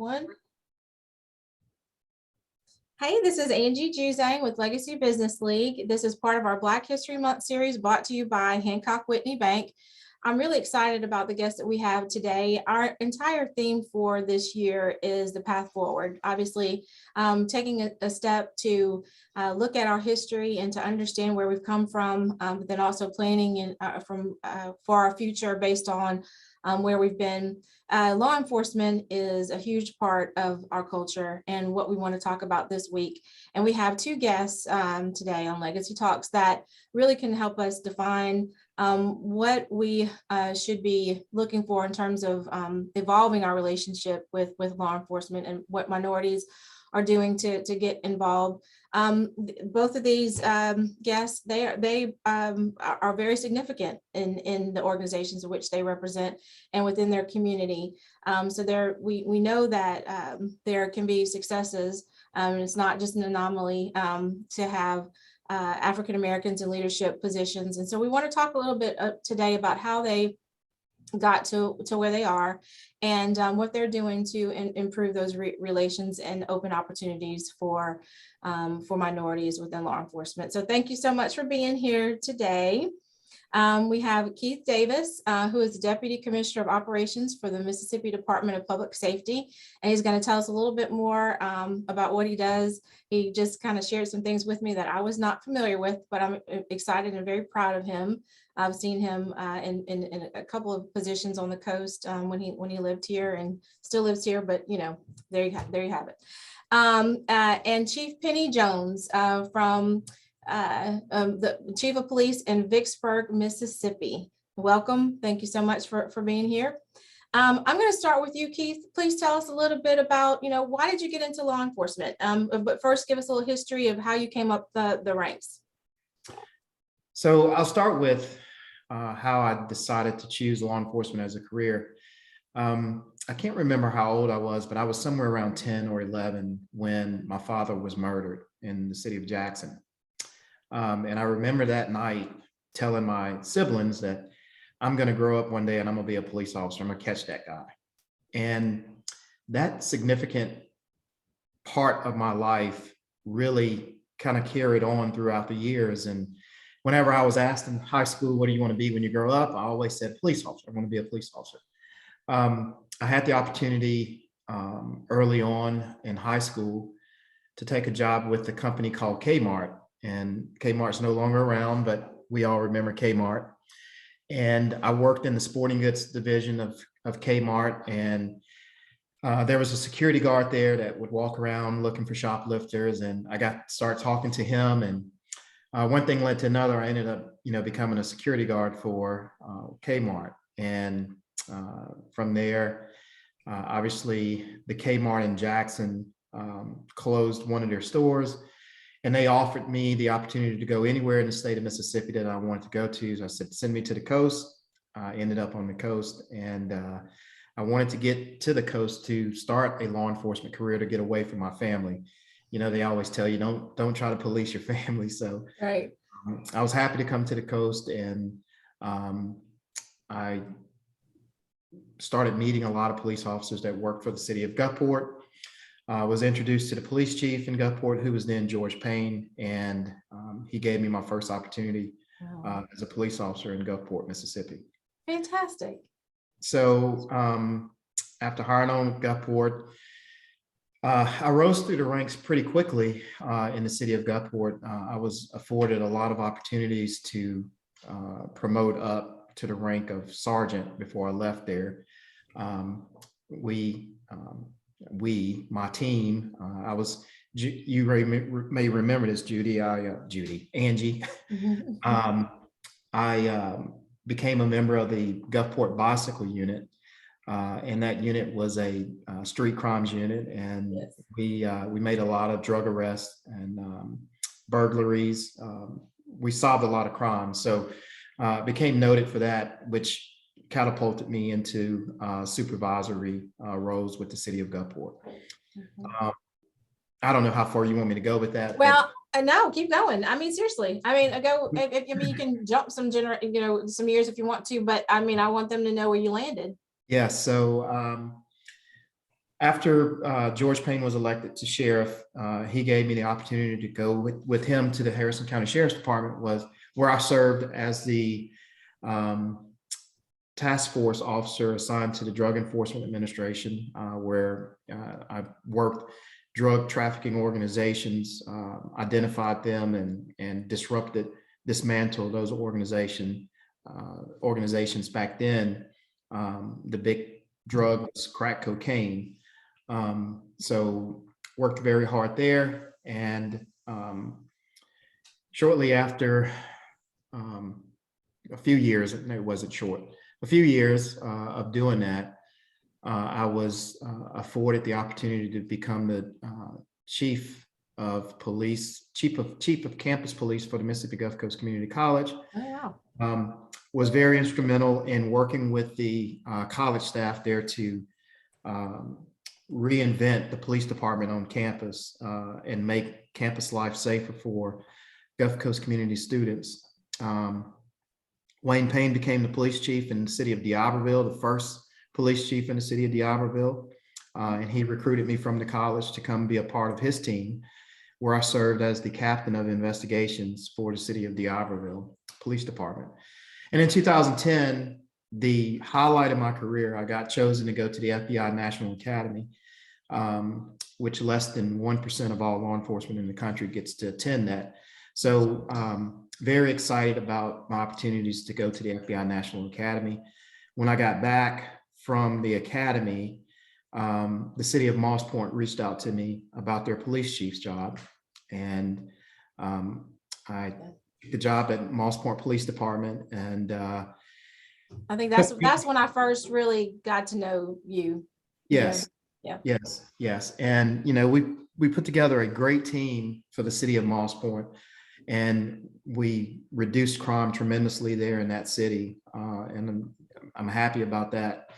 One. Hey, this is Angie Juzang with Legacy Business League. This is part of our Black History Month series brought to you by Hancock Whitney Bank. I'm really excited about the guests that we have today. Our entire theme for this year is the path forward. Obviously, taking a step to look at our history and to understand where we've come from, but then also planning for our future based on where we've been. Law enforcement is a huge part of our culture and what we want to talk about this week. And we have two guests today on Legacy Talks that really can help us define what we should be looking for in terms of evolving our relationship with law enforcement and what minorities are doing to get involved. Both of these guests, they are very significant in the organizations in which they represent and within their community. So we know that there can be successes. It's not just an anomaly to have African Americans in leadership positions. And so we want to talk a little bit today about how they got to where they are and what they're doing to improve those relations and open opportunities for minorities within law enforcement. So thank you so much for being here today. We have Keith Davis, who is Deputy Commissioner of Operations for the Mississippi Department of Public Safety, and he's going to tell us a little bit more about what he does. He just kind of shared some things with me that I was not familiar with, but I'm excited and very proud of him. I've seen him in a couple of positions on the coast when he lived here and still lives here, but there you have it. And Chief Penny Jones from the Chief of Police in Vicksburg, Mississippi. Welcome. Thank you so much for being here. I'm going to start with you, Keith. Please tell us a little bit about, why did you get into law enforcement? But first, give us a little history of how you came up the ranks. So I'll start with how I decided to choose law enforcement as a career. I can't remember how old I was, but I was somewhere around 10 or 11 when my father was murdered in the city of Jackson. And I remember that night telling my siblings that I'm going to grow up one day and I'm going to be a police officer. I'm going to catch that guy. And that significant part of my life really kind of carried on throughout the years. And whenever I was asked in high school, what do you want to be when you grow up? I always said police officer. I want to be a police officer. I had the opportunity early on in high school to take a job with a company called Kmart. And Kmart's no longer around, but we all remember Kmart. And I worked in the sporting goods division of Kmart. And there was a security guard there that would walk around looking for shoplifters. And I got to start talking to him. And one thing led to another. I ended up, becoming a security guard for Kmart. And from there, obviously, the Kmart in Jackson closed one of their stores. And they offered me the opportunity to go anywhere in the state of Mississippi that I wanted to go to. So I said, send me to the coast. I ended up on the coast. And I wanted to get to the coast to start a law enforcement career, to get away from my family. They always tell you, don't try to police your family. So right. I was happy to come to the coast. And I started meeting a lot of police officers that worked for the city of Gulfport. Was introduced to the police chief in Gulfport, who was then George Payne, and he gave me my first opportunity as a police officer in Gulfport, Mississippi. Fantastic. So after hiring on with Gulfport, I rose through the ranks pretty quickly in the city of Gulfport. I was afforded a lot of opportunities to promote up to the rank of sergeant before I left there. My team, you may remember this, Angie. I became a member of the Gulfport Bicycle Unit, and that unit was a street crimes unit, and yes, we made a lot of drug arrests and burglaries. We solved a lot of crimes, so became noted for that, which catapulted me into supervisory roles with the city of Gulfport. I don't know how far you want me to go with that. Well, no, keep going. I mean, seriously. I mean, you can jump some some years if you want to, but I mean, I want them to know where you landed. Yeah. So After George Payne was elected to sheriff, he gave me the opportunity to go with him to the Harrison County Sheriff's Department, was where I served as the task force officer assigned to the Drug Enforcement Administration, where I worked drug trafficking organizations, identified them and dismantled those organizations back then. The big drug was crack cocaine. So worked very hard there. And shortly after a few years, and it wasn't short, a few years of doing that, I was afforded the opportunity to become the chief of campus police for the Mississippi Gulf Coast Community College. Oh, wow. Was very instrumental in working with the college staff there to reinvent the police department on campus and make campus life safer for Gulf Coast community students. Wayne Payne became the police chief in the city of D'Iberville, the first police chief in the city of D'Iberville. And he recruited me from the college to come be a part of his team, where I served as the captain of investigations for the city of D'Iberville Police Department. And in 2010, the highlight of my career, I got chosen to go to the FBI National Academy, which less than 1% of all law enforcement in the country gets to attend that. So very excited about my opportunities to go to the FBI National Academy. When I got back from the academy, the city of Moss Point reached out to me about their police chief's job. And I took the job at Moss Point Police Department. And I think that's when I first really got to know you. Yes. Yeah. Yes. And, we put together a great team for the city of Moss Point, and we reduced crime tremendously there in that city. And I'm happy about that.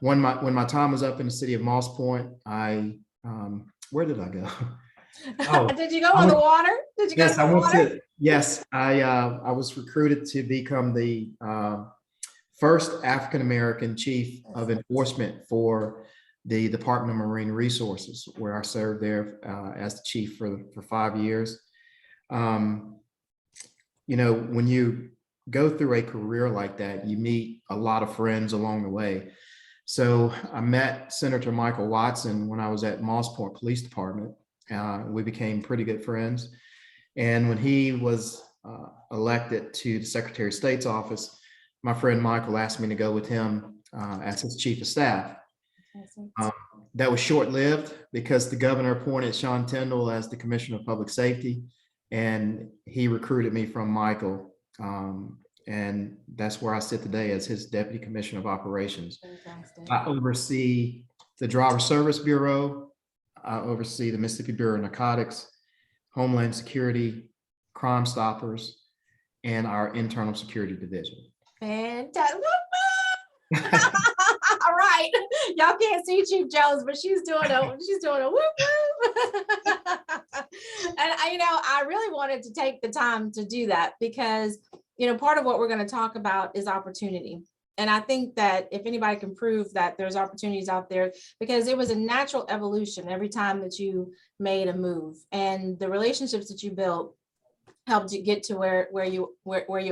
When my time was up in the city of Moss Point, where did I go? Oh, did you go on the water? Did you go yes, on the water? Yes, I was recruited to become the first African-American chief of enforcement for the Department of Marine Resources, where I served there as the chief for 5 years. When you go through a career like that, you meet a lot of friends along the way. So I met Senator Michael Watson when I was at Moss Point Police Department. We became pretty good friends. And when he was elected to the Secretary of State's office, my friend Michael asked me to go with him as his chief of staff. That was short-lived because the governor appointed Sean Tyndall as the Commissioner of Public Safety, and he recruited me from Michael. And that's where I sit today as his Deputy Commissioner of Operations. Fantastic. I oversee the Driver Service Bureau. I oversee the Mississippi Bureau of Narcotics, Homeland Security, Crime Stoppers, and our Internal Security Division. Fantastic. All right, y'all can't see Chief Jones, but she's doing a whoop whoop. And I really wanted to take the time to do that because part of what we're going to talk about is opportunity. And I think that if anybody can prove that there's opportunities out there, because it was a natural evolution every time that you made a move, and the relationships that you built helped you get to where you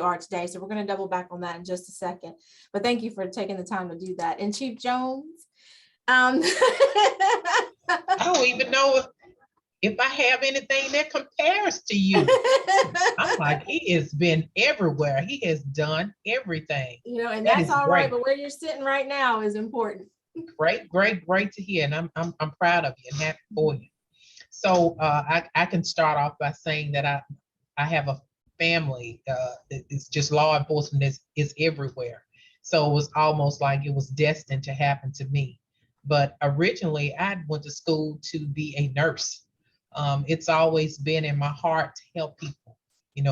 are today. So we're going to double back on that in just a second. But thank you for taking the time to do that. And Chief Jones, I don't even know if I have anything that compares to you. I'm like, he has been everywhere. He has done everything. And that's all right. But where you're sitting right now is important. Great to hear. And I'm proud of you and happy for you. So I can start off by saying that I have a family. It's just law enforcement is everywhere. So it was almost like it was destined to happen to me. But originally I went to school to be a nurse. It's always been in my heart to help people.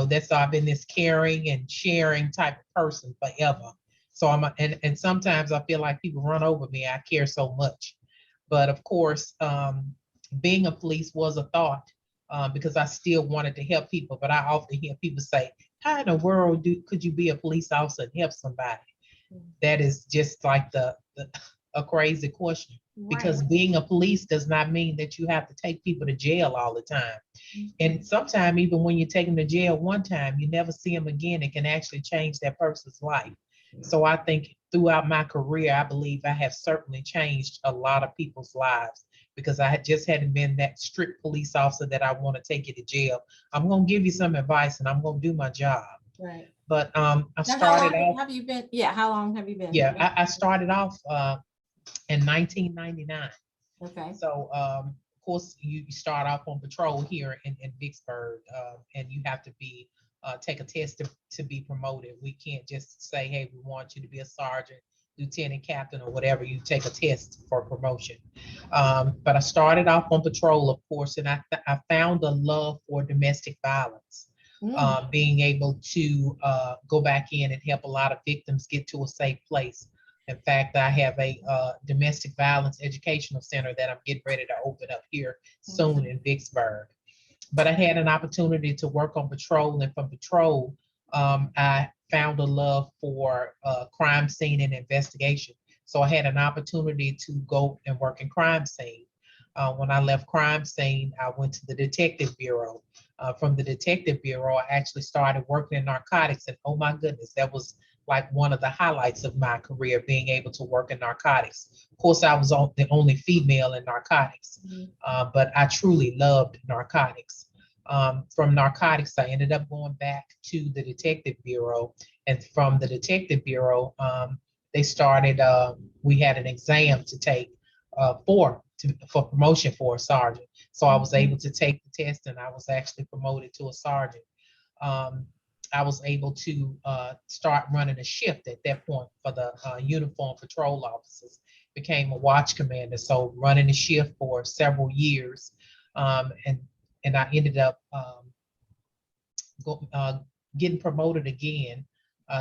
That's I've been this caring and sharing type of person forever. So and sometimes I feel like people run over me. I care so much. But of course, being a police was a thought because I still wanted to help people. But I often hear people say, how in the world could you be a police officer and help somebody? That is just like the a crazy question, because Right. being a police does not mean that you have to take people to jail all the time. And sometimes even when you take them to jail one time, you never see them again. It can actually change that person's life. So I think throughout my career, I believe I have certainly changed a lot of people's lives, because I had just hadn't been that strict police officer that I want to take you to jail. I'm going to give you some advice and I'm going to do my job. Right. But I Now, how started long off, have you been? Yeah, how long have you been? yeah, I started off in 1999. Okay. So, of course, you start off on patrol here in Vicksburg, and you have to be take a test to be promoted. We can't just say, hey, we want you to be a sergeant, lieutenant, captain, or whatever. You take a test for promotion. But I started off on patrol, of course, and I found a love for domestic violence. Being able to go back in and help a lot of victims get to a safe place. In fact, I have a domestic violence educational center that I'm getting ready to open up here soon in Vicksburg. But I had an opportunity to work on patrol, and from patrol, I found a love for crime scene and investigation. So I had an opportunity to go and work in crime scene. When I left crime scene, I went to the detective bureau. From the detective bureau, I actually started working in narcotics, and oh my goodness, that was like one of the highlights of my career, being able to work in narcotics. Of course, I was the only female in narcotics, but I truly loved narcotics. From narcotics, I ended up going back to the detective bureau, and from the detective bureau, they started. We had an exam to take for promotion for a sergeant. So I was able to take the test, and I was actually promoted to a sergeant. I was able to start running a shift at that point for the uniform patrol officers, became a watch commander. So running a shift for several years. And I ended up getting promoted again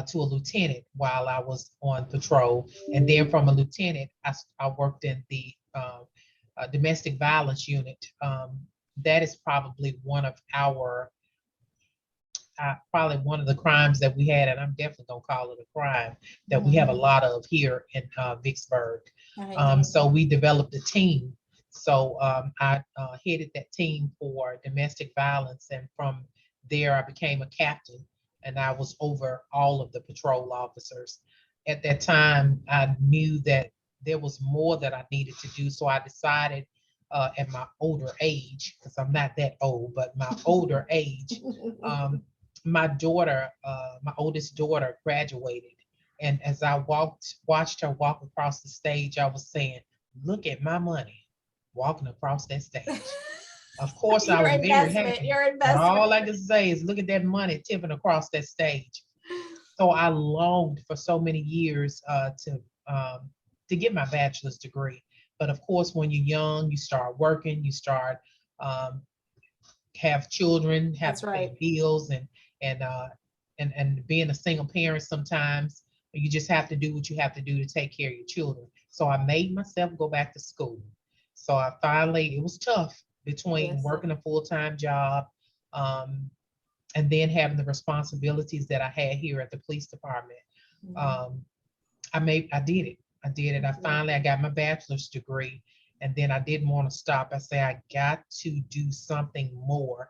to a lieutenant while I was on patrol. And then from a lieutenant, I worked in the domestic violence unit. That is probably one of the crimes that we had, and I'm definitely gonna call it a crime that we have a lot of here in Vicksburg. So we developed a team. So I headed that team for domestic violence, and from there I became a captain, and I was over all of the patrol officers. At that time, I knew that there was more that I needed to do, so I decided at my older age, because I'm not that old, but my older age, my daughter, my oldest daughter, graduated. And as I watched her walk across the stage, I was saying, look at my money walking across that stage. Of course, I was very happy. Your But investment. all I can say is look at that money tipping across that stage. So I longed for so many years to get my bachelor's degree. But of course, when you're young, you start working, you start have children, have That's to right. pay bills, and being a single parent, sometimes you just have to do what you have to do to take care of your children. So I made myself go back to school. So I finally, it was tough between Yes. working a full-time job and then having the responsibilities that I had here at the police department. I did it. I got my bachelor's degree, and then I didn't want to stop. I said, I got to do something more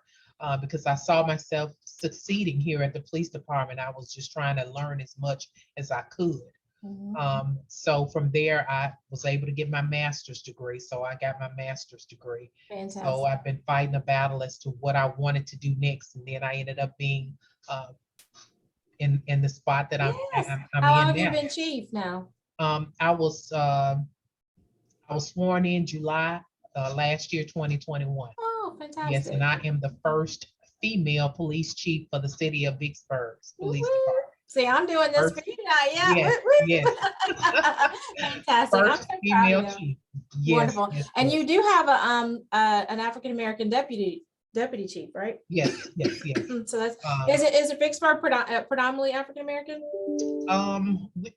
because I saw myself succeeding here at the police department. I was just trying to learn as much as I could. So from there, I was able to get my master's degree. So I got my master's degree. Fantastic. So I've been fighting a battle as to what I wanted to do next. And then I ended up being in the spot that I'm How long have in you now. been chief now? I was sworn in July last year, 2021. Oh, fantastic. Yes, and I am the first female police chief for the city of Vicksburg Police Department. See, I'm doing this for you now. Yeah. Yes, yes. Fantastic. First female chief. Yes, wonderful. yes, And yes. you do have an African American deputy chief, right? Yes, yes, yes. So that's is it Vicksburg predominantly African American?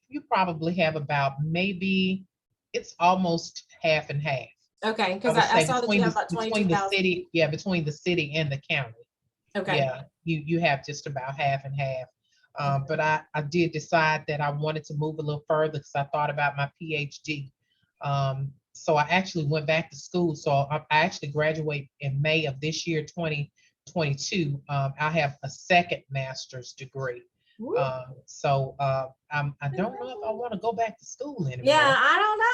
You probably have about maybe it's almost half and half. Okay, because I saw that you have about between the 22,000. city, between the city and the county. Okay. Yeah, you have just about half and half. But I did decide that I wanted to move a little further because I thought about my PhD. So I actually went back to school. So I actually graduate in May of this year, 2022. I have a second master's degree. Woo. I don't know if I want to go back to school anymore. Yeah, I don't know.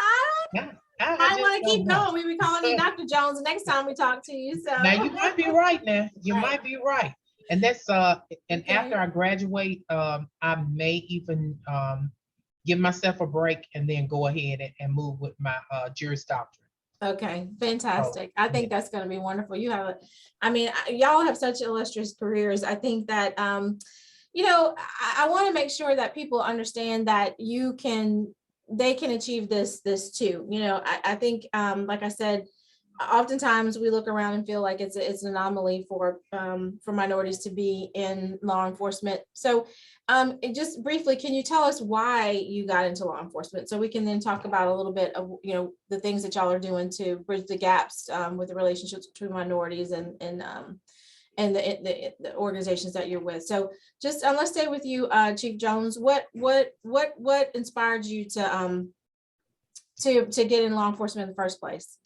I just want to don't keep know. going. We be calling you Dr. Jones the next time we talk to you. So Now you might be right now. You Right. might be right. And that's and Okay. after I graduate, I may even give myself a break and then go ahead and move with my Juris Doctorate. Okay, fantastic. Oh, I think that's going to be wonderful. You have y'all have such illustrious careers. I think that, I want to make sure that people understand that they can achieve this too. I think, like I said, oftentimes we look around and feel like it's an anomaly for minorities to be in law enforcement. So just briefly, can you tell us why you got into law enforcement, so we can then talk about a little bit of the things that y'all are doing to bridge the gaps with the relationships between minorities and the organizations that you're with. So just let's stay with you, Chief Jones. What inspired you to get in law enforcement in the first place?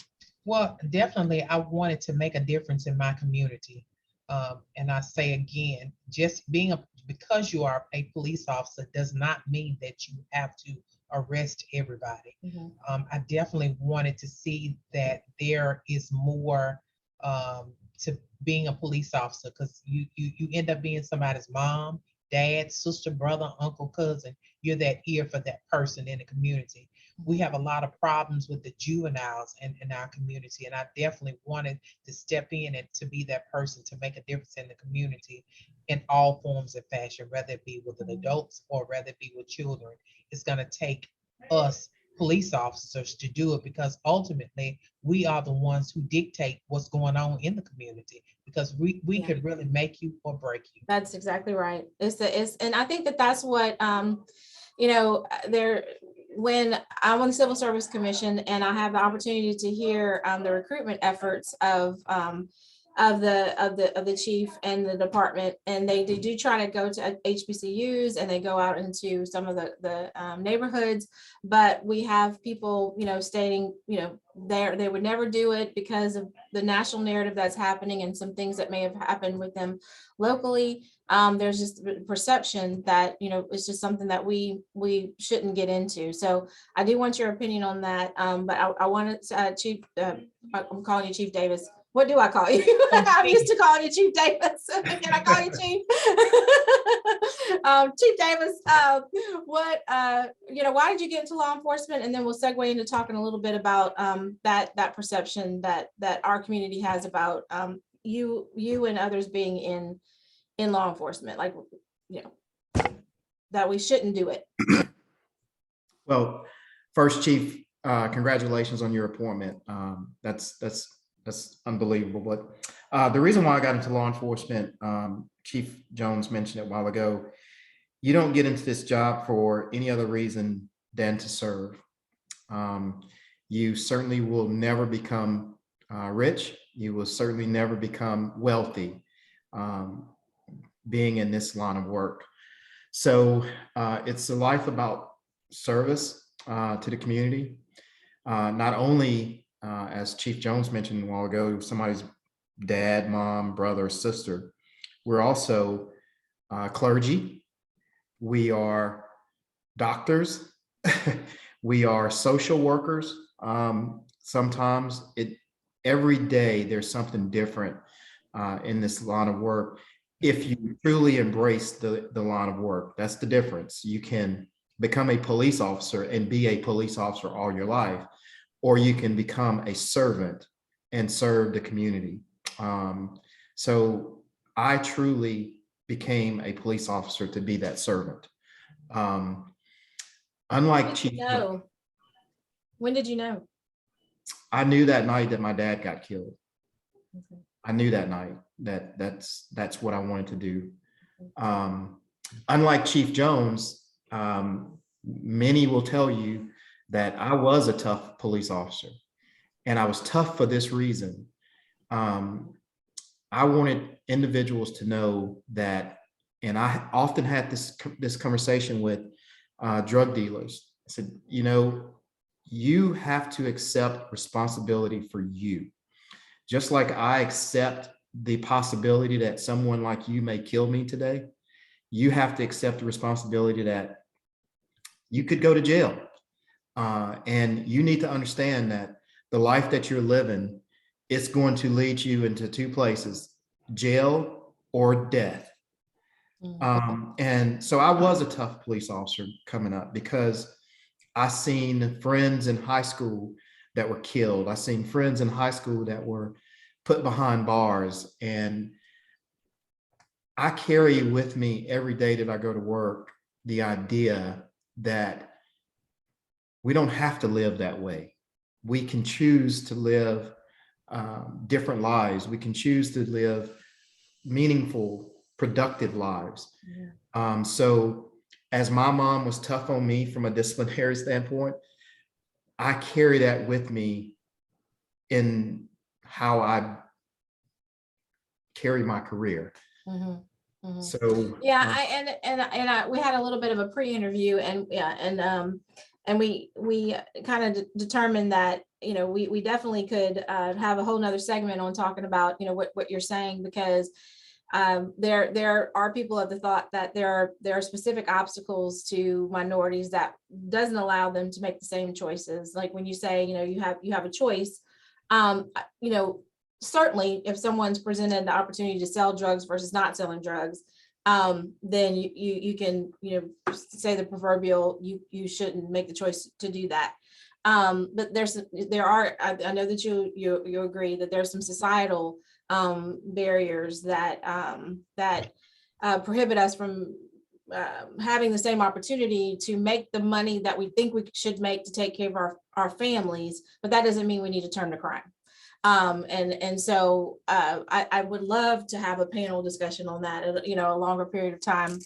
Well, definitely, I wanted to make a difference in my community. And I say again, just because you are a police officer does not mean that you have to arrest everybody. Mm-hmm. I definitely wanted to see that there is more to being a police officer, because you end up being somebody's mom, dad, sister, brother, uncle, cousin. You're that ear for that person in the community. We have a lot of problems with the juveniles in our community, and I definitely wanted to step in and to be that person to make a difference in the community in all forms and fashion, whether it be with the adults or whether it be with children. It's going to take us police officers to do it, because ultimately we are the ones who dictate what's going on in the community, because we could really make you or break you. That's exactly right. And I think that's what when I'm on the Civil Service Commission and I have the opportunity to hear the recruitment efforts of the chief and the department, and they do try to go to HBCUs and they go out into some of the neighborhoods, but we have people stating they would never do it because of the national narrative that's happening and some things that may have happened with them locally. There's just perception that it's just something that we shouldn't get into. So I do want your opinion on that. But I wanted Chief. I'm calling you Chief Davis. What do I call you? I'm used to calling you Chief Davis. Can I call you Chief? Chief Davis, why did you get into law enforcement? And then we'll segue into talking a little bit about that perception that our community has about you and others being in law enforcement, like that we shouldn't do it. Well, first, Chief, congratulations on your appointment. That's unbelievable. But the reason why I got into law enforcement, Chief Jones mentioned it a while ago, you don't get into this job for any other reason than to serve. You certainly will never become rich. You will certainly never become wealthy being in this line of work. So it's a life about service to the community, not only as Chief Jones mentioned a while ago, somebody's dad, mom, brother, sister. We're also clergy. We are doctors. We are social workers. Sometimes every day there's something different in this line of work. If you truly embrace the line of work, that's the difference. You can become a police officer and be a police officer all your life, or you can become a servant and serve the community. So I truly became a police officer to be that servant. Unlike Chief. When did you know? I knew that night that my dad got killed. Okay. I knew that night that that's what I wanted to do. Unlike Chief Jones, many will tell you that I was a tough police officer, and I was tough for this reason. I wanted individuals to know that, and I often had this conversation with drug dealers. I said, you have to accept responsibility for you. Just like I accept the possibility that someone like you may kill me today, you have to accept the responsibility that you could go to jail. And you need to understand that the life that you're living, it's going to lead you into two places, jail or death. And so I was a tough police officer coming up because I seen friends in high school that were killed. I seen friends in high school that were put behind bars. And I carry with me every day that I go to work the idea that we don't have to live that way. We can choose to live different lives. We can choose to live meaningful, productive lives. So as my mom was tough on me from a disciplinary standpoint, I carry that with me in how I carry my career. So yeah, we had a little bit of a pre-interview, and we kind of determined that, you know, we definitely could have a whole nother segment on talking about, you know, what you're saying, because there are people of the thought that there are specific obstacles to minorities that doesn't allow them to make the same choices. Like when you say, you know, you have a choice, you know, certainly if someone's presented the opportunity to sell drugs versus not selling drugs, then you can, you know, say the proverbial, you shouldn't make the choice to do that. But I know that you agree that there's some societal barriers that prohibit us from having the same opportunity to make the money that we think we should make to take care of our families, but that doesn't mean we need to turn to crime. And so I would love to have a panel discussion on that, you know, a longer period of time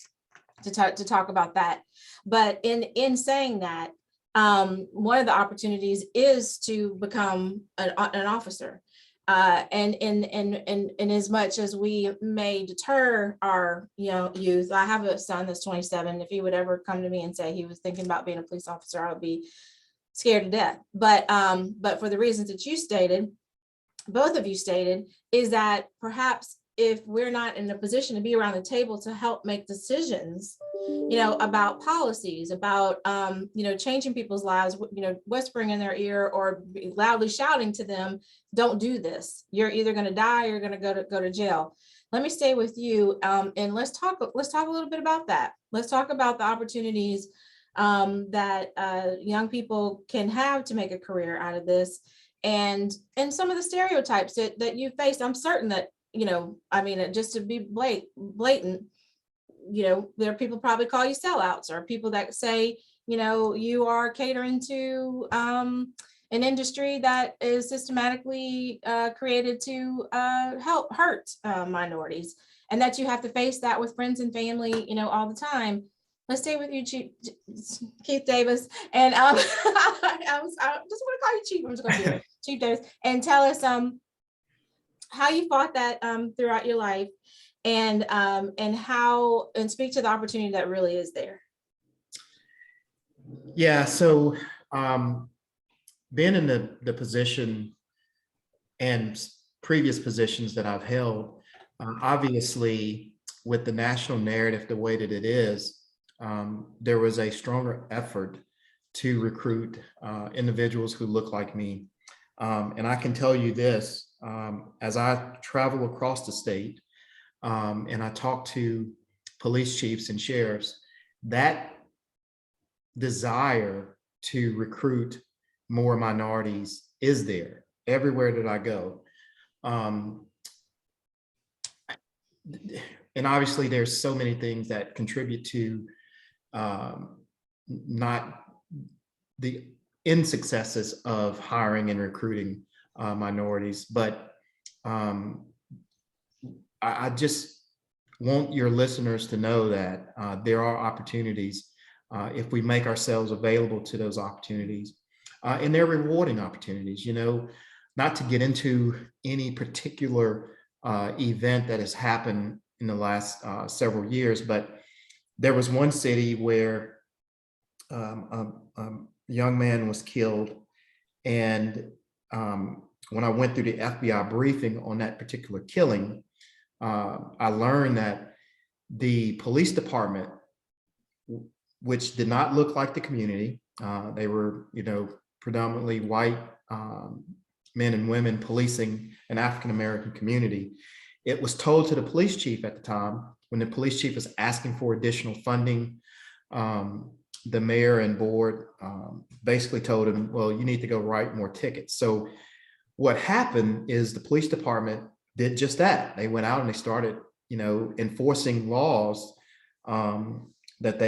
to talk about that. But in saying that, one of the opportunities is to become an officer. And in as much as we may deter our, you know, youth, I have a son that's 27. If he would ever come to me and say he was thinking about being a police officer, I would be scared to death. But for the reasons that you stated, both of you stated, is that perhaps if we're not in a position to be around the table to help make decisions, you know, about policies, about, you know, changing people's lives, you know, whispering in their ear or loudly shouting to them, don't do this. You're either going to die or you're going to go to jail. Let me stay with you, and let's talk a little bit about that. Let's talk about the opportunities that young people can have to make a career out of this, and some of the stereotypes that you face. I'm certain that, you know, I mean, just to be blatant, you know, there are people probably call you sellouts, or people that say, you know, you are catering to an industry that is systematically created to hurt minorities, and that you have to face that with friends and family, you know, all the time. Let's stay with you, Chief Keith Davis, and I just want to call you Chief. I'm just going to do it, Chief Davis, and tell us how you fought that throughout your life, and speak to the opportunity that really is there. Yeah, so being in the position and previous positions that I've held, obviously with the national narrative the way that it is, there was a stronger effort to recruit individuals who look like me. And I can tell you this, as I travel across the state and I talk to police chiefs and sheriffs, that desire to recruit more minorities is there everywhere that I go. And obviously there's so many things that contribute to not the insuccesses of hiring and recruiting minorities, but I just want your listeners to know that there are opportunities if we make ourselves available to those opportunities, and they're rewarding opportunities. You know, not to get into any particular event that has happened in the last several years, but there was one city where young man was killed. And when I went through the FBI briefing on that particular killing, I learned that the police department, which did not look like the community, they were, predominantly white men and women policing an African-American community. It was told to the police chief at the time, when the police chief was asking for additional funding, the mayor and board basically told him, well, you need to go write more tickets. So what happened is the police department did just that. They went out and they started, enforcing laws that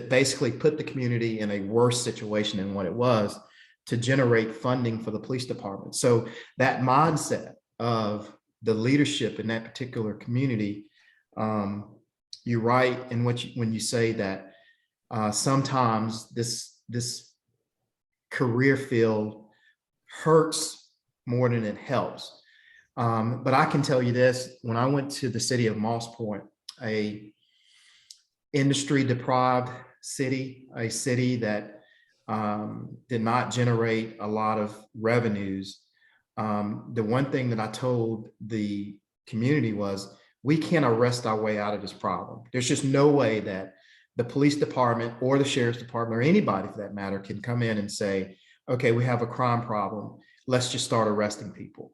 basically put the community in a worse situation than what it was, to generate funding for the police department. So that mindset of the leadership in that particular community, you're right in when you say that sometimes this career field hurts more than it helps. But I can tell you this: when I went to the city of Moss Point, a industry deprived city, a city that did not generate a lot of revenues, the one thing that I told the community was, we can't arrest our way out of this problem. There's just no way that the police department or the sheriff's department or anybody for that matter can come in and say, okay, we have a crime problem, let's just start arresting people.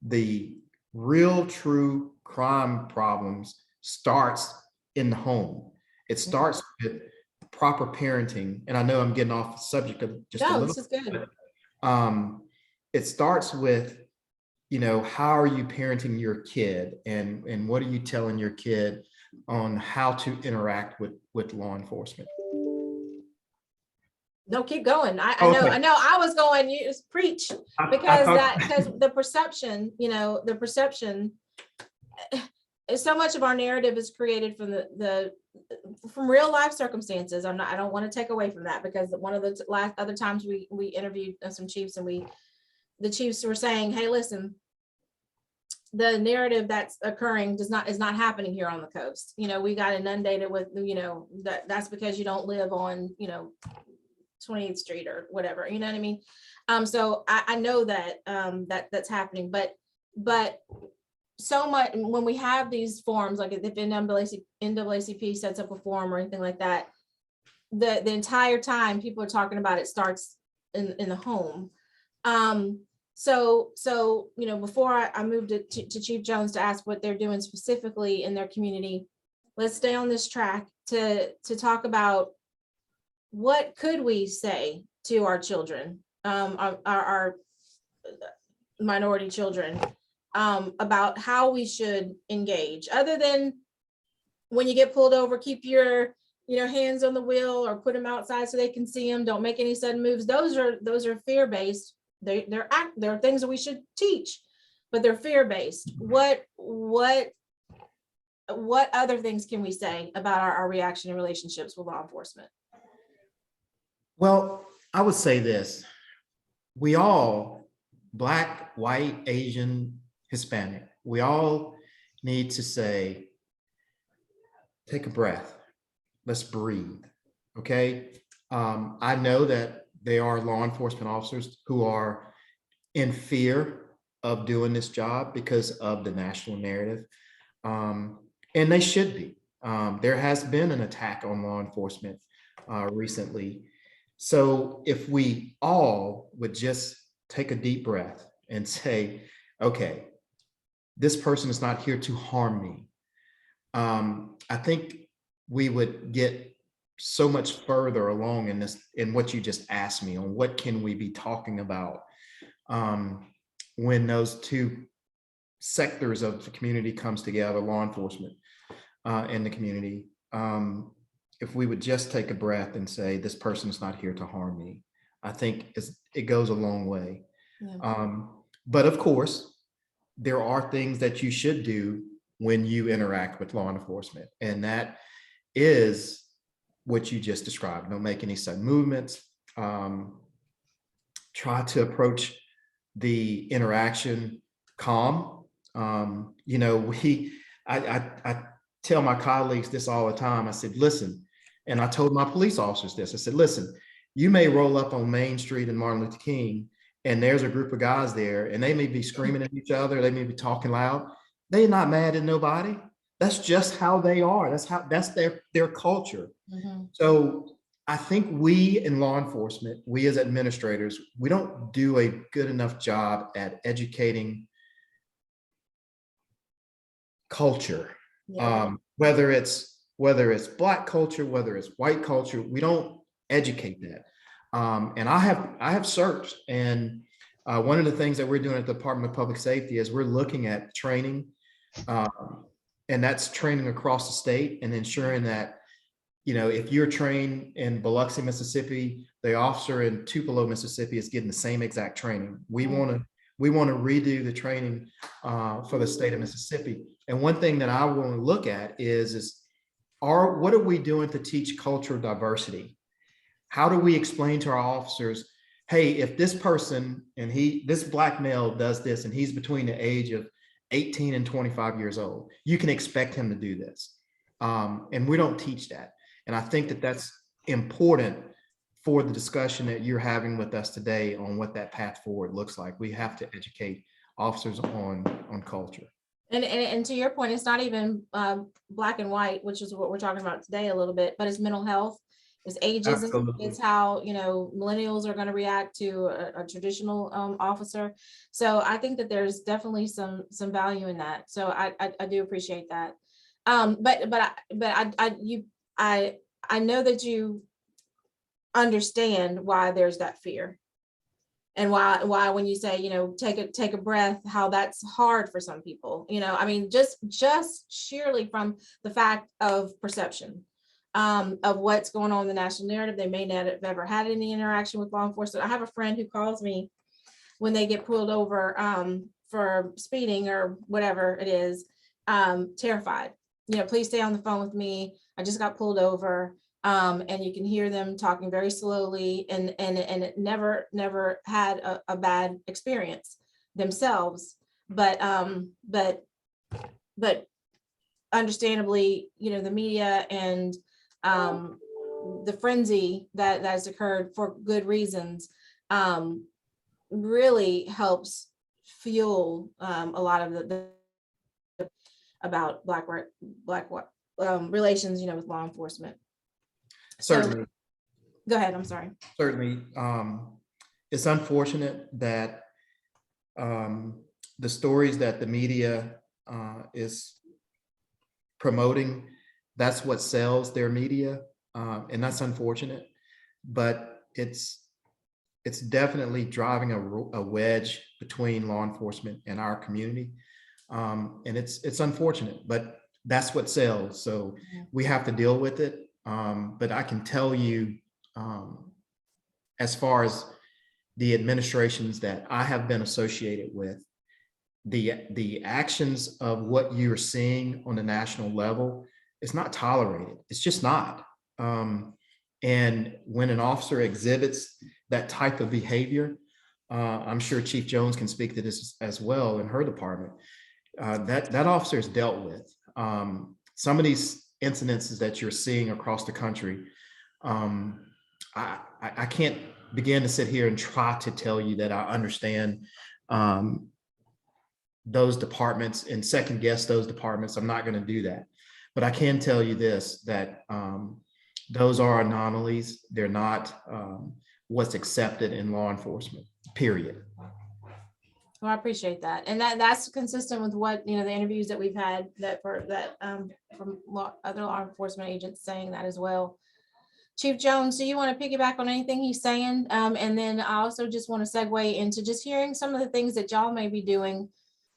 The real true crime problems starts in the home. It starts with proper parenting. And I know I'm getting off the subject of just a little. This is good. It starts with, how are you parenting your kid, and what are you telling your kid on how to interact with law enforcement? No, keep going. I Okay. know. I was going, you just preach, because the perception, the perception, so much of our narrative is created from from real life circumstances. I don't want to take away from that, because one of the last other times we interviewed some chiefs, and the chiefs were saying, hey, listen, the narrative that's occurring is not happening here on the coast. We got inundated with, that's because you don't live on, 28th Street or whatever, you know what I mean? So I know that that's happening, but so much when we have these forums, like if NAACP sets up a forum or anything like that, the entire time people are talking about it starts in the home. So before I moved to Chief Jones to ask what they're doing specifically in their community, let's stay on this track to talk about what could we say to our children, our minority children, about how we should engage, other than when you get pulled over, keep your hands on the wheel, or put them outside so they can see them. Don't make any sudden moves. Those are fear-based. They're things that we should teach, but they're fear-based. What other things can we say about our reaction and relationships with law enforcement? Well, I would say this: we all, Black, white, Asian, Hispanic, we all need to say, take a breath, let's breathe. Okay. I know that there are law enforcement officers who are in fear of doing this job because of the national narrative. And they should be. There has been an attack on law enforcement recently. So if we all would just take a deep breath and say, okay, this person is not here to harm me, I think we would get so much further along in what you just asked me on what can we be talking about when those two sectors of the community comes together, law enforcement and the community. If we would just take a breath and say, this person is not here to harm me, I think it goes a long way. Yeah. But of course, there are things that you should do when you interact with law enforcement, and that is what you just described. Don't make any sudden movements. Try to approach the interaction calm. I tell my colleagues this all the time. I said, listen, and I told my police officers this. I said, listen, You may roll up on Main Street in Martin Luther King, and there's a group of guys there, and they may be screaming at each other, they may be talking loud. They're not mad at nobody. That's just how they are. That's their culture. Mhm. So I think we in law enforcement, we as administrators, we don't do a good enough job at educating culture. Yeah. Whether it's Black culture, whether it's white culture, we don't educate that. And I have searched, and one of the things that we're doing at the Department of Public Safety is we're looking at training, and that's training across the state and ensuring that, if you're trained in Biloxi, Mississippi, the officer in Tupelo, Mississippi is getting the same exact training. We want to redo the training for the state of Mississippi. And one thing that I want to look at is what are we doing to teach cultural diversity? How do we explain to our officers, hey, if this person and this Black male does this and he's between the age of 18 and 25 years old, you can expect him to do this. And we don't teach that. And I think that that's important for the discussion that you're having with us today on what that path forward looks like. We have to educate officers on culture. And to your point, it's not even black and white, which is what we're talking about today a little bit, but it's mental health, it's ageism, Absolutely. it's how, millennials are going to react to a traditional officer. So I think that there's definitely some value in that. So I do appreciate that. I know that you understand why there's that fear. And why when you say, take a breath, how that's hard for some people, I mean, just sheerly from the fact of perception of what's going on in the national narrative. They may not have ever had any interaction with law enforcement. I have a friend who calls me when they get pulled over for speeding or whatever it is, terrified. Please stay on the phone with me. I just got pulled over. And you can hear them talking very slowly and it never had a bad experience themselves, but understandably, the media and the frenzy that has occurred for good reasons really helps fuel a lot of the about black relations, with law enforcement. Certainly. So, go ahead. I'm sorry. Certainly. It's unfortunate that the stories that the media is promoting, that's what sells their media. And that's unfortunate, but it's definitely driving a wedge between law enforcement and our community. And it's unfortunate, but that's what sells. So we have to deal with it. But I can tell you, as far as the administrations that I have been associated with, the actions of what you're seeing on the national level is not tolerated. It's just not. And when an officer exhibits that type of behavior, I'm sure Chief Jones can speak to this as well in her department. That officer is dealt with. Some of these incidences that you're seeing across the country, I can't begin to sit here and try to tell you that I understand those departments and second guess those departments. I'm not going to do that, but I can tell you this, that those are anomalies. They're not what's accepted in law enforcement, period. Well, I appreciate that, and that's consistent with what the interviews that we've had from other law enforcement agents saying that as well. Chief Jones, do you want to piggyback on anything he's saying? And then I also just want to segue into just hearing some of the things that y'all may be doing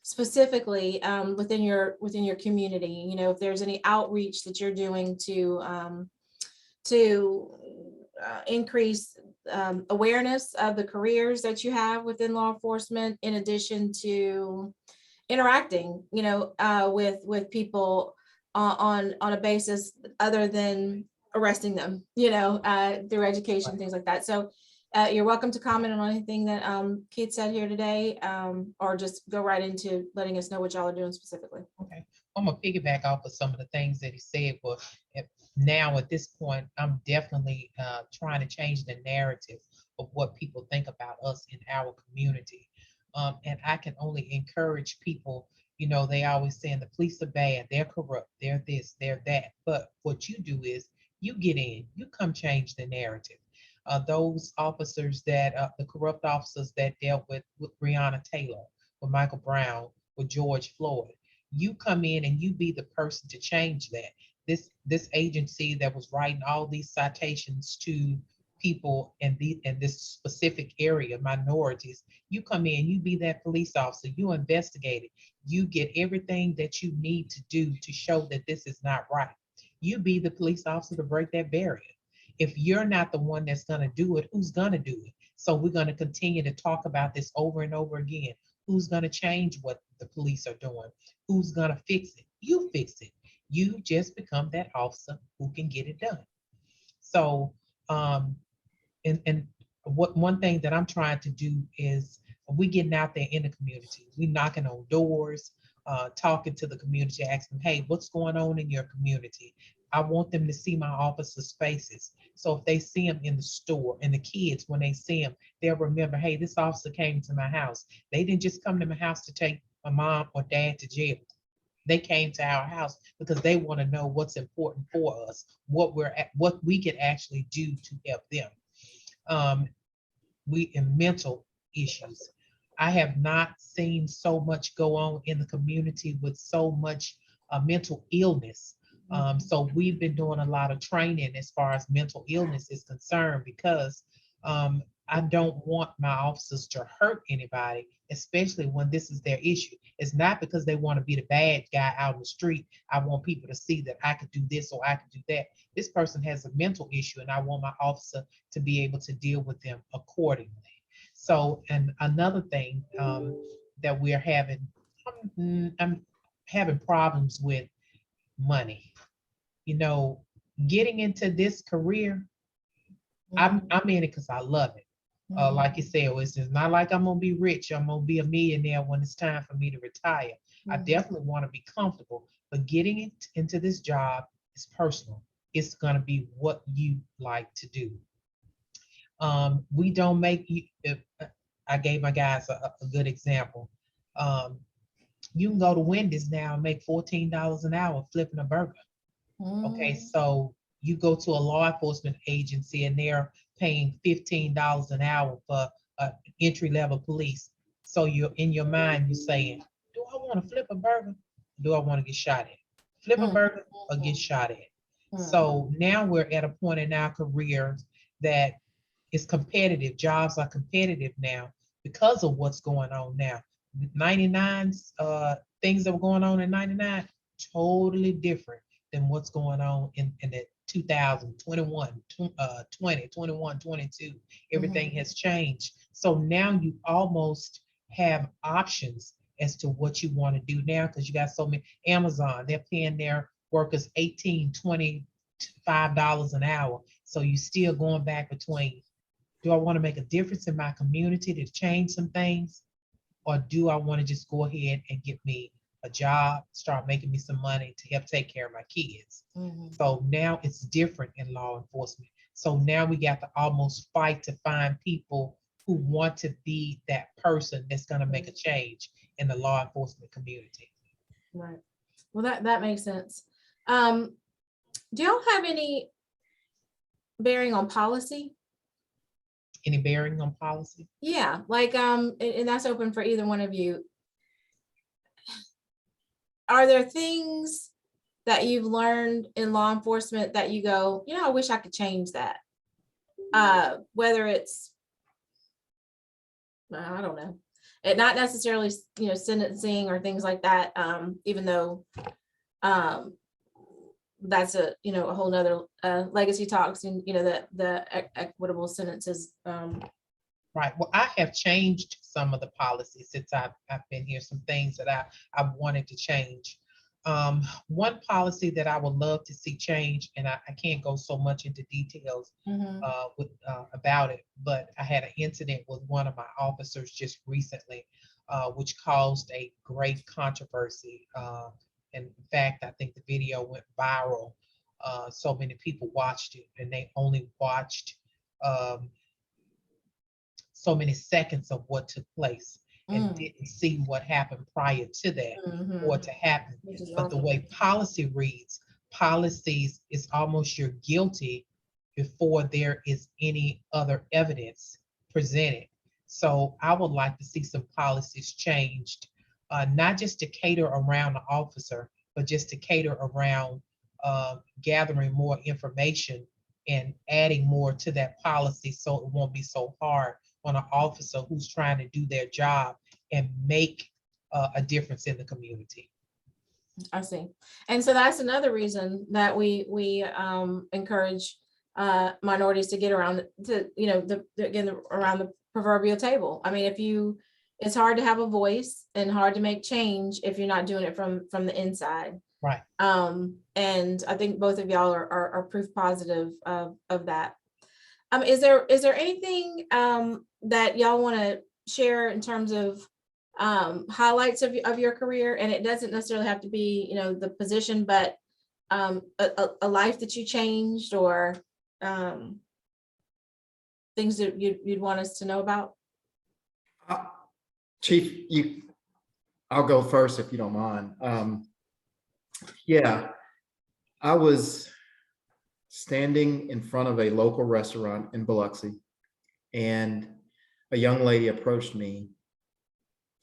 specifically within your community. If there's any outreach that you're doing to increase awareness of the careers that you have within law enforcement, in addition to interacting, with people on a basis other than arresting them, through education, things like that. So you're welcome to comment on anything that Keith said here today, or just go right into letting us know what y'all are doing specifically. Okay. I'm gonna piggyback off of some of the things that he said, but now at this point, I'm definitely trying to change the narrative of what people think about us in our community. And I can only encourage people, you know, they always saying the police are bad, they're corrupt, they're this, they're that. But what you do is you get in, you come change the narrative. Those officers that, the corrupt officers that dealt with Breonna Taylor, with Michael Brown, with George Floyd, you come in and you be the person to change that. This agency that was writing all these citations to people in this specific area, minorities, you come in, you be that police officer, you investigate it, you get everything that you need to do to show that this is not right. You be the police officer to break that barrier. If you're not the one that's going to do it, who's going to do it? So we're going to continue to talk about this over and over again. Who's going to change what the police are doing? Who's going to fix it? You fix it. You just become that officer who can get it done. So, and what one thing that I'm trying to do is we getting out there in the community. We knocking on doors, talking to the community, asking, hey, what's going on in your community? I want them to see my officers' faces. So if they see them in the store, and the kids, when they see them, they'll remember, hey, this officer came to my house. They didn't just come to my house to take my mom or dad to jail. They came to our house because they want to know what's important for us, what we can actually do to help them. We in mental issues. I have not seen so much go on in the community with so much mental illness. So we've been doing a lot of training as far as mental illness is concerned, because I don't want my officers to hurt anybody, especially when this is their issue. It's not because they want to be the bad guy out in the street. I want people to see that I could do this or I could do that. This person has a mental issue, and I want my officer to be able to deal with them accordingly. So, and another thing that we're having, I'm having problems with money. You know, getting into this career, I'm in it because I love it. Like you said, it's not like I'm gonna be rich. I'm gonna be a millionaire when it's time for me to retire. I definitely want to be comfortable, but getting into this job is personal. It's gonna be what you like to do. We don't make you. I gave my guys a good example. You can go to Wendy's now and make $14 an hour flipping a burger. Okay, so you go to a law enforcement agency and they're paying $15 an hour for entry-level police. So you're in your mind, you're saying, do I want to flip a burger? Do I want to get shot at? Flip a burger or get shot at? So now we're at a point in our career that is competitive. Jobs are competitive now because of what's going on now. 99's things that were going on in 99, totally different than what's going on in the 2021, 20, 21, 22. Everything has changed. So now you almost have options as to what you want to do now, because you got so many. Amazon, they're paying their workers $18, $25 an hour. So you still going back between, do I want to make a difference in my community to change some things? Or do I want to just go ahead and get me a job, start making me some money to help take care of my kids? So now it's different in law enforcement. So now we got to almost fight to find people who want to be that person that's going to make a change in the law enforcement community. Right. Well, that makes sense. Do y'all have any bearing on policy? Any bearing on policy? Yeah, like, and that's open for either one of you. Are there things that you've learned in law enforcement that you go, you know, I wish I could change that? Whether it's, I don't know, and not necessarily, you know, sentencing or things like that, even though that's a, you know, a whole nother legacy talks, and, you know, the equitable sentences. Right. Well, I have changed some of the policies since I've been here, some things that I've wanted to change. One policy that I would love to see change, and I can't go so much into details about it, but I had an incident with one of my officers just recently, which caused a great controversy. In fact, I think the video went viral. So many people watched it, and they only watched um, so many seconds of what took place and didn't see what happened prior to that or to happen. Which is But the awful. way policy reads, policies is almost you're guilty before there is any other evidence presented. So I would like to see some policies changed, not just to cater around the officer, but just to cater around gathering more information and adding more to that policy so it won't be so hard on an officer who's trying to do their job and make a difference in the community. I see. And so that's another reason that we encourage minorities to get around to, you know, around the proverbial table. I mean, it's hard to have a voice and hard to make change if you're not doing it from the inside. Right. And I think both of y'all are proof positive of that. Is there anything that y'all want to share in terms of highlights of your career? And it doesn't necessarily have to be, you know, the position, but a life that you changed, or things that you'd want us to know about. Chief, I'll go first if you don't mind. Yeah, I was standing in front of a local restaurant in Biloxi, and a young lady approached me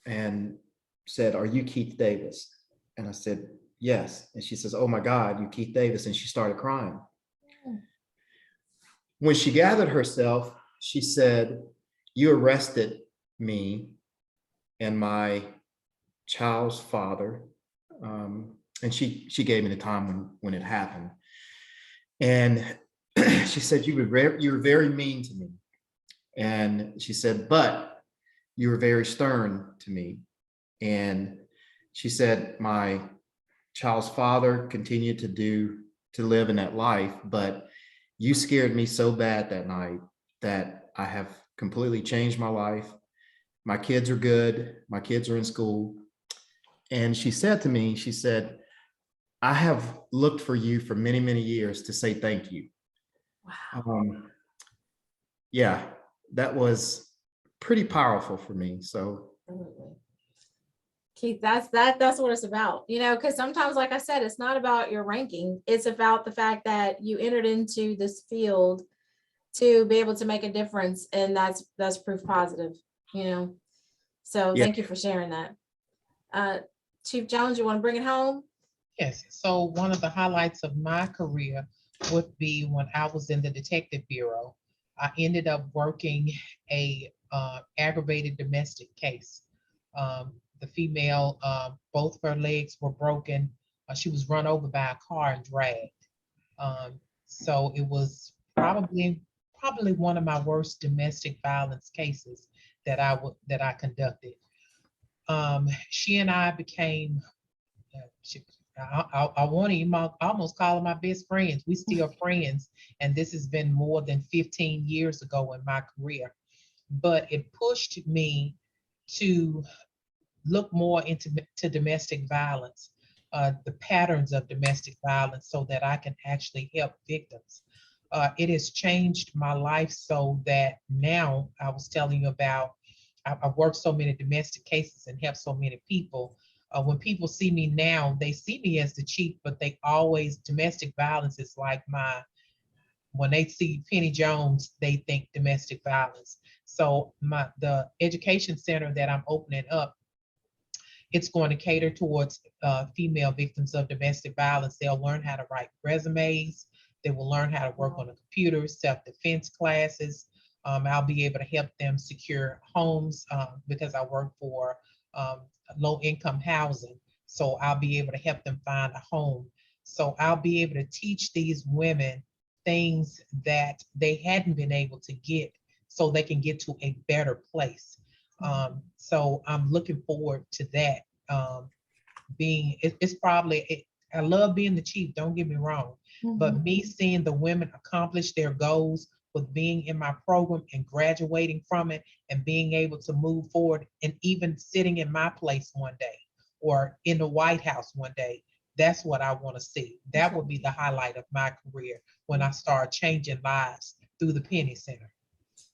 and said, "Are you Keith Davis?" And I said, "Yes." And she says, "Oh my God, you Keith Davis." And she started crying. When she gathered herself, she said, "You arrested me and my child's father." And she gave me the time when it happened. And she said, you were very mean to me. And she said, "But you were very stern to me." And she said, "My child's father continued to live in that life, but you scared me so bad that night that I have completely changed my life. My kids are good. My kids are in school." And she said to me, she said, "I have looked for you for many, many years to say thank you." Wow. Yeah, that was pretty powerful for me. So Keith, that's what it's about, you know, because sometimes, like I said, it's not about your ranking. It's about the fact that you entered into this field to be able to make a difference. And that's proof positive, you know. So yeah. thank you for sharing that. Chief Jones, you want to bring it home? Yes. So one of the highlights of my career would be when I was in the Detective Bureau. I ended up working a aggravated domestic case. The female, both her legs were broken. She was run over by a car and dragged. So it was probably one of my worst domestic violence cases that I conducted. She and I became, I want to almost call them my best friends. We still friends, and this has been more than 15 years ago in my career. But it pushed me to look more into domestic violence, the patterns of domestic violence, so that I can actually help victims. It has changed my life so that now, I was telling you about, I've worked so many domestic cases and helped so many people. When people see me now, they see me as the chief, but they always, domestic violence is like when they see Penny Jones, they think domestic violence. So the education center that I'm opening up, it's going to cater towards female victims of domestic violence. They'll learn how to write resumes. They will learn how to work on a computer, self-defense classes. I'll be able to help them secure homes because I work for low-income housing. So I'll be able to help them find a home. So I'll be able to teach these women things that they hadn't been able to get, so they can get to a better place. So I'm looking forward to that. It's probably, I love being the chief, don't get me wrong, but me seeing the women accomplish their goals with being in my program and graduating from it and being able to move forward and even sitting in my place one day or in the White House one day, That's what I want to see. That Okay. would be the highlight of my career when I start changing lives through the Penny Center.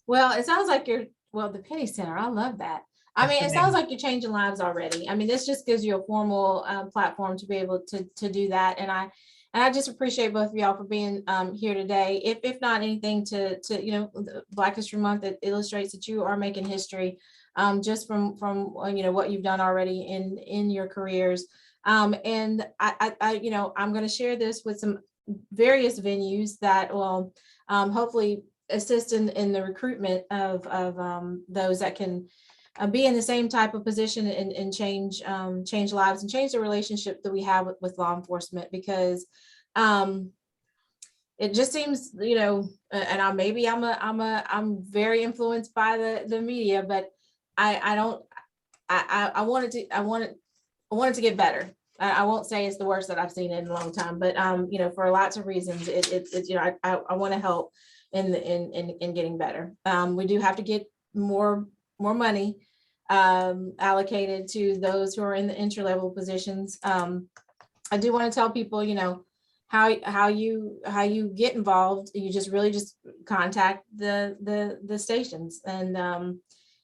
Well, it sounds like the Penny Center. I love that. I That's mean, the it sounds name. like you're changing lives already. I mean, this just gives you a formal platform to be able to do that. And I just appreciate both of y'all for being here today. If not anything to the Black History Month, that illustrates that you are making history just from what you've done already in your careers. And I'm going to share this with some various venues that will hopefully assist in the recruitment of those that can be in the same type of position and change lives and change the relationship that we have with law enforcement, because it just seems, and I'm very influenced by the media, but I want it to get better. I won't say it's the worst that I've seen in a long time, but for lots of reasons, I want to help in getting better. We do have to get more money allocated to those who are in the entry level positions. I do want to tell people, how you get involved. You just contact the stations,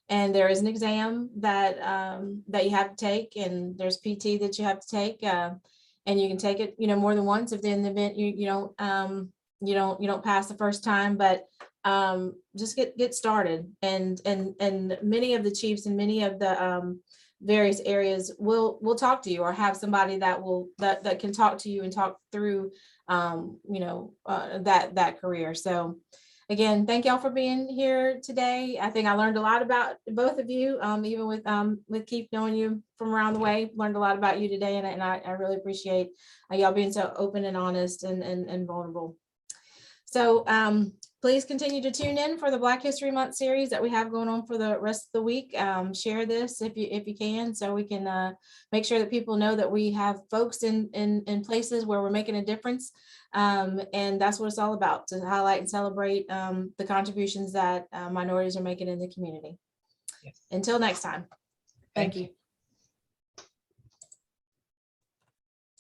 and there is an exam that you have to take, and there's PT that you have to take, and you can take it, more than once if in the event you don't pass the first time, but just get started. And many of the chiefs and many of the various areas will talk to you, or have somebody that can talk to you and talk through that career. So again, thank y'all for being here today. I think I learned a lot about both of you, even with Keith knowing you from around the way. Learned a lot about you today, and I really appreciate y'all being so open and honest and vulnerable. So please continue to tune in for the Black History Month series that we have going on for the rest of the week. Share this if you can, so we can make sure that people know that we have folks in places where we're making a difference. And that's what it's all about, to highlight and celebrate the contributions that minorities are making in the community. Yes. Until next time. Thank you.